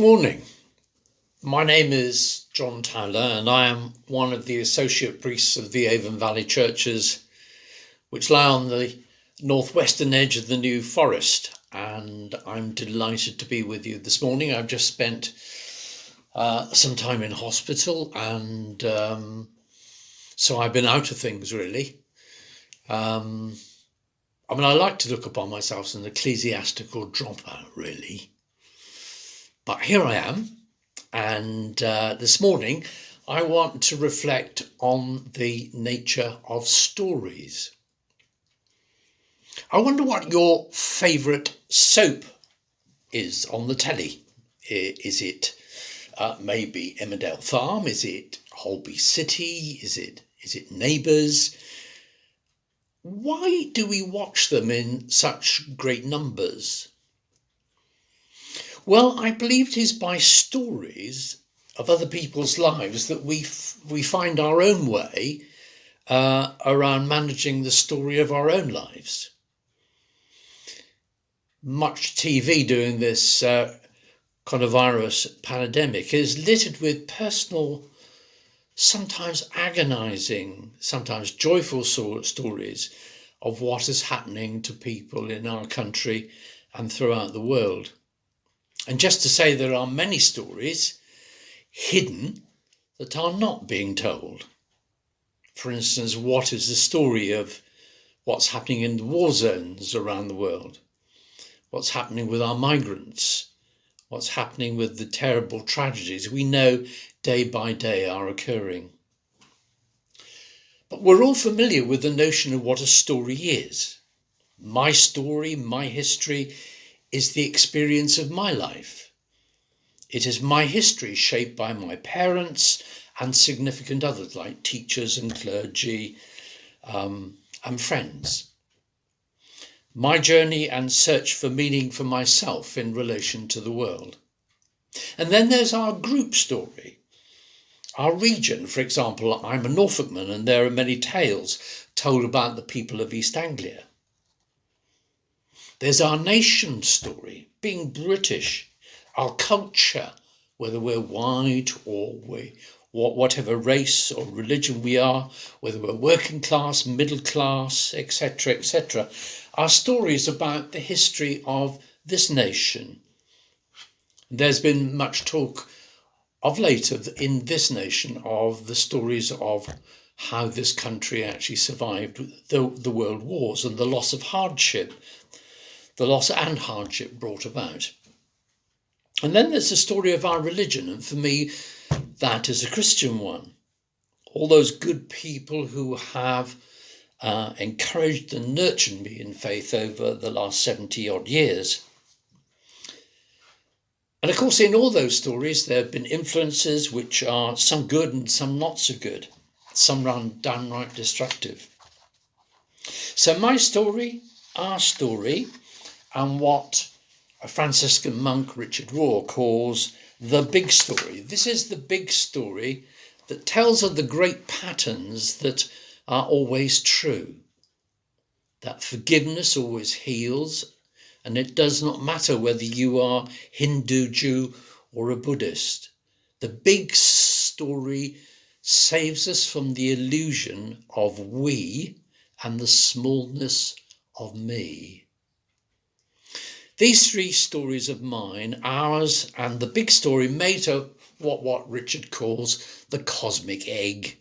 morning. My name is John Towler and I am one of the associate priests of the Avon Valley churches, which lie on the northwestern edge of the New Forest. And I'm delighted to be with you this morning. I've just spent some time in hospital and so I've been out of things really. I like to look upon myself as an ecclesiastical dropout really. But here I am, and this morning I want to reflect on the nature of stories. I wonder what your favourite soap is on the telly. Is it maybe Emmerdale Farm? Is it Holby City? Is it Neighbours? Why do we watch them in such great numbers? Well, I believe it is by stories of other people's lives that we find our own way around managing the story of our own lives. Much TV during this coronavirus pandemic is littered with personal, sometimes agonizing, sometimes joyful stories of what is happening to people in our country and throughout the world. And just to say, there are many stories hidden that are not being told. For instance, what is the story of what's happening in the war zones around the world? What's happening with our migrants? What's happening with the terrible tragedies we know day by day are occurring? But we're all familiar with the notion of what a story is. My story, my history, is the experience of my life. It is my history shaped by my parents and significant others like teachers and clergy and friends. My journey and search for meaning for myself in relation to the world. And then there's our group story. Our region, for example, I'm a Norfolkman and there are many tales told about the people of East Anglia. There's our nation story, being British, our culture, whether we're white or whatever race or religion we are, whether we're working class, middle class, etc., etc. Our story is about the history of this nation. There's been much talk of late in this nation of the stories of how this country actually survived the world wars and the loss and hardship brought about. And then there's the story of our religion, and for me, that is a Christian one. All those good people who have encouraged and nurtured me in faith over the last 70 odd years. And of course, in all those stories, there have been influences which are some good and some not so good, some downright destructive. So my story, our story, and what a Franciscan monk, Richard Rohr, calls the big story. This is the big story that tells of the great patterns that are always true. That forgiveness always heals, and it does not matter whether you are Hindu, Jew, or a Buddhist. The big story saves us from the illusion of we and the smallness of me. These three stories of mine, ours and the big story, made up what Richard calls the cosmic egg.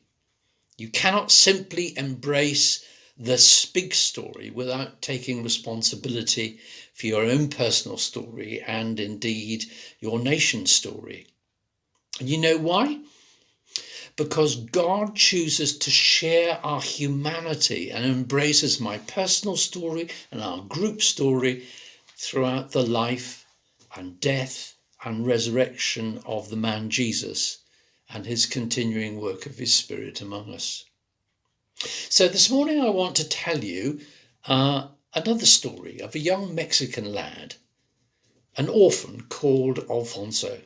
You cannot simply embrace this big story without taking responsibility for your own personal story and indeed your nation's story. And you know why? Because God chooses to share our humanity and embraces my personal story and our group story throughout the life and death and resurrection of the man Jesus and his continuing work of his Spirit among us. So this morning I want to tell you another story of a young Mexican lad, an orphan called Alfonso.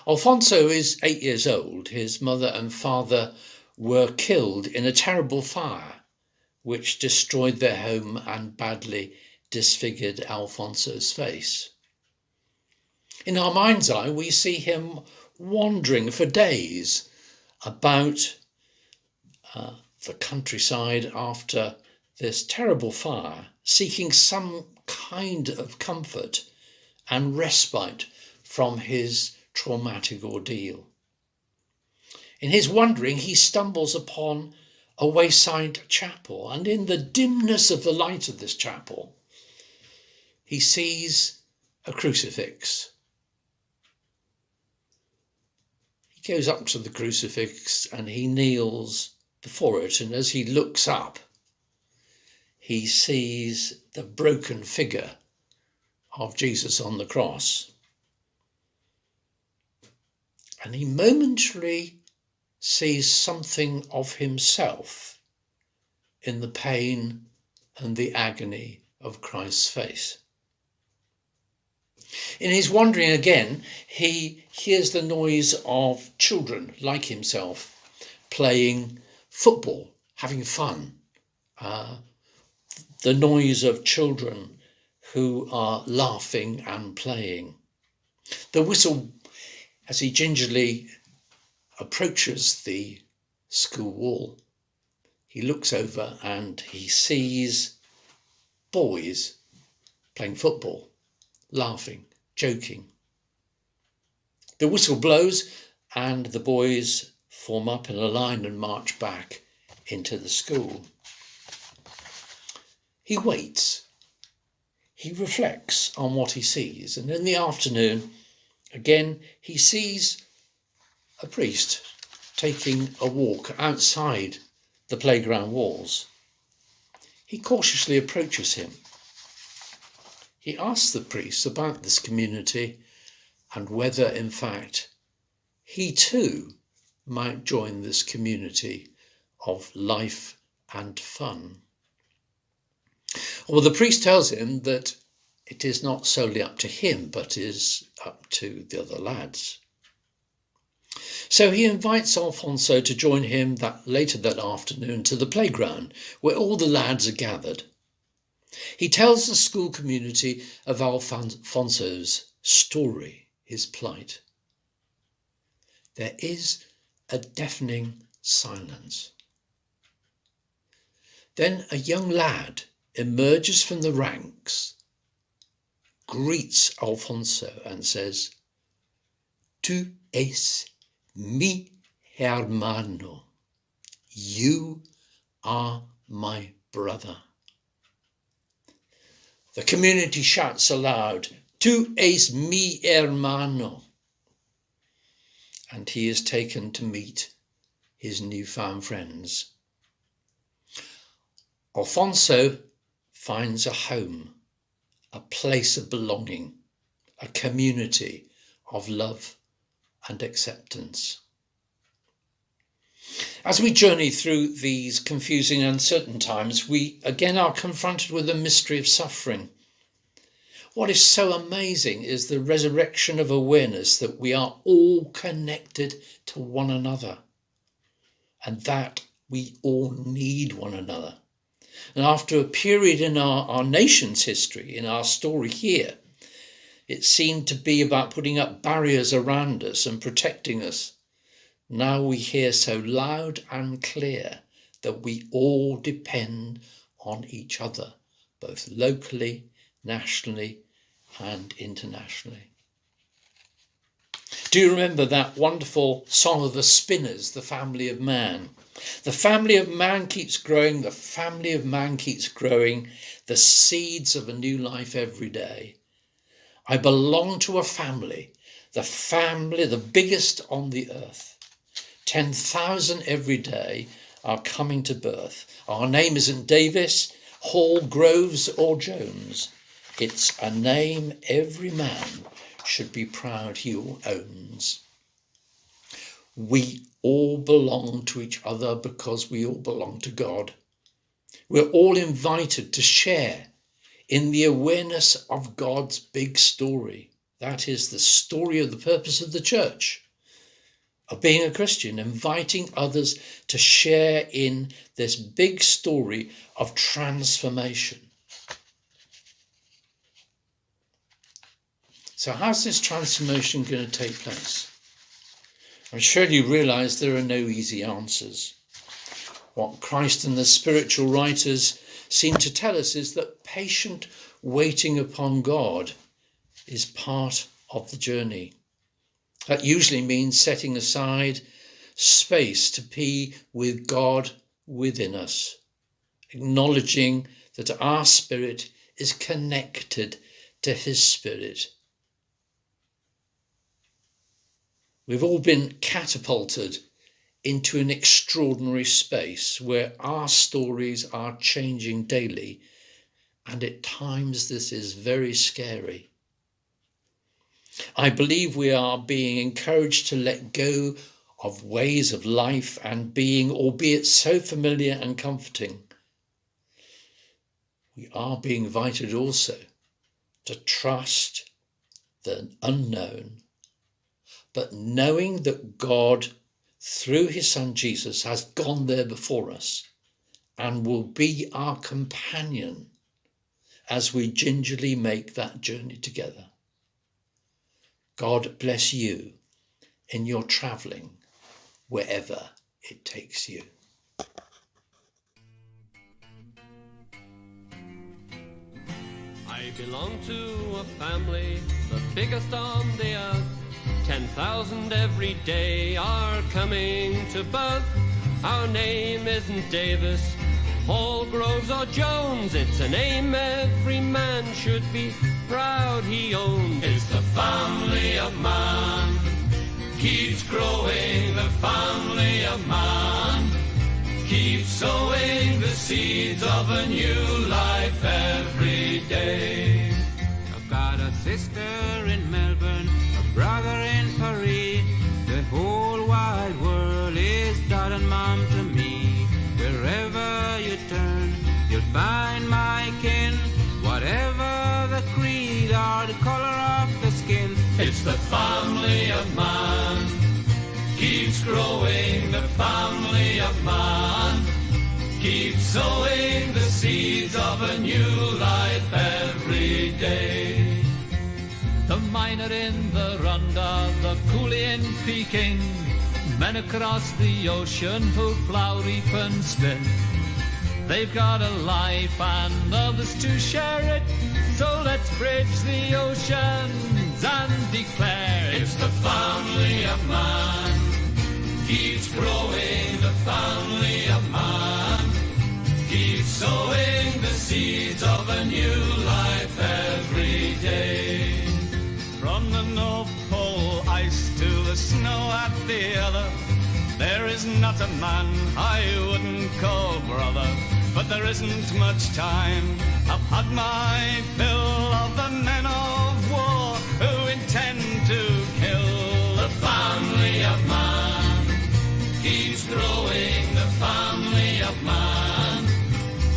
Alfonso is 8 years old. His mother and father were killed in a terrible fire which destroyed their home and badly disfigured Alfonso's face. In our mind's eye, we see him wandering for days about the countryside after this terrible fire, seeking some kind of comfort and respite from his traumatic ordeal. In his wandering, he stumbles upon a wayside chapel, and in the dimness of the light of this chapel, he sees a crucifix. He goes up to the crucifix and he kneels before it, and as he looks up, he sees the broken figure of Jesus on the cross. And he momentarily sees something of himself in the pain and the agony of Christ's face. In his wandering again, he hears the noise of children like himself playing football, having fun. The noise of children who are laughing and playing. The whistle, as he gingerly approaches the school wall, he looks over and he sees boys playing football, laughing, joking. The whistle blows and the boys form up in a line and march back into the school. He waits. He reflects on what he sees, and in the afternoon, again, he sees a priest taking a walk outside the playground walls. He cautiously approaches him. He asks the priest about this community and whether, in fact, he too might join this community of life and fun. Well, the priest tells him that it is not solely up to him, but is up to the other lads. So he invites Alfonso to join him later that afternoon to the playground, where all the lads are gathered. He tells the school community of Alfonso's story, his plight. There is a deafening silence. Then a young lad emerges from the ranks, greets Alfonso and says, "Tu es mi hermano. You are my brother." The community shouts aloud, "Tu es mi hermano." And he is taken to meet his newfound friends. Alfonso finds a home, a place of belonging, a community of love and acceptance. As we journey through these confusing and uncertain times, we again are confronted with the mystery of suffering. What is so amazing is the resurrection of awareness that we are all connected to one another and that we all need one another. And after a period in our nation's history, in our story here, it seemed to be about putting up barriers around us and protecting us. Now we hear so loud and clear that we all depend on each other, both locally, nationally, and internationally. Do you remember that wonderful song of the Spinners, The Family of Man? The family of man keeps growing, the family of man keeps growing, the seeds of a new life every day. I belong to a family, the biggest on the earth. 10,000 every day are coming to birth. Our name isn't Davis, Hall, Groves or Jones. It's a name every man should be proud he owns. We all belong to each other because we all belong to God. We're all invited to share in the awareness of God's big story. That is the story of the purpose of the church, of being a Christian, inviting others to share in this big story of transformation. So how's this transformation going to take place? I'm sure you realise there are no easy answers. What Christ and the spiritual writers seem to tell us is that patient waiting upon God is part of the journey. That usually means setting aside space to be with God within us, acknowledging that our spirit is connected to his spirit. We've all been catapulted into an extraordinary space where our stories are changing daily, and at times this is very scary. I believe we are being encouraged to let go of ways of life and being, albeit so familiar and comforting. We are being invited also to trust the unknown, but knowing that God, through his Son Jesus, has gone there before us and will be our companion as we gingerly make that journey together. God bless you in your travelling, wherever it takes you. I belong to a family, the biggest on the earth. 10,000 every day are coming to birth. Our name isn't Davis, Hall, Groves or Jones. It's a name every man should be proud he owns. It's the family of man, keeps growing. The family of man keeps sowing the seeds of a new life every day. I've got a sister in Melbourne, a brother in Paris. The whole wide world is dad and mom to me. Wherever you turn, you'll find my kin. Whatever the creed or the color of the skin, it's the family of man, keeps growing. The family of man keeps sowing the seeds of a new life every day. The miner in the Rhondda, the coolie in Peking, men across the ocean who plough, reap and spin. They've got a life and others to share it, so let's bridge the oceans and declare it's the family of man, keeps growing. The family of man keeps sowing the seeds of a new life every day. From the North Pole ice to the snow at the other, there is not a man I wouldn't call brother. But there isn't much time. I've had my fill of the men of war who intend to kill. The family of man keeps growing. The family of man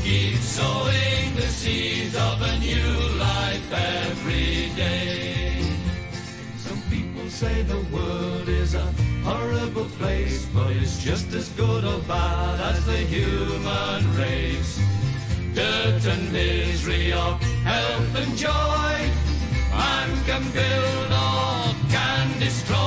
keeps sowing the seeds of a new life every day. Some people say the world is a horrible place, but it's just as good or bad as the human race. Dirt and misery or health and joy, man can build or can destroy.